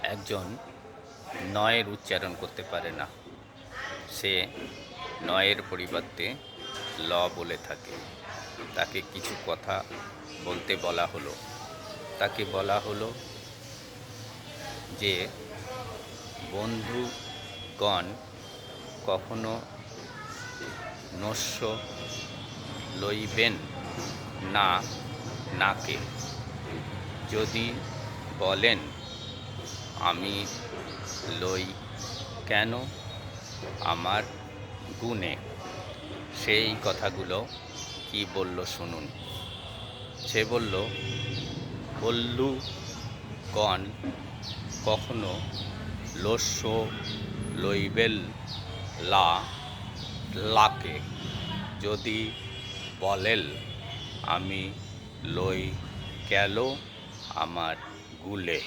একজন নয়ের উচ্চারণ করতে পারে না, সে নয়ের পরিবর্তে ল বলে থাকে। তাকে কিছু কথা বলতে বলা হলো। তাকে বলা হলো যে বন্ধুগণ কখনো নস্য লইবেন না নাকে। যদি বলেন আমি লই কেন আমার গুণে, সেই কথাগুলো কি বলল শুনুন। সে বলল, বল্লুগণ কখনো লস্য লইবেন লা লাকে। যদি বলেন আমি লই গেল আমার গুলে।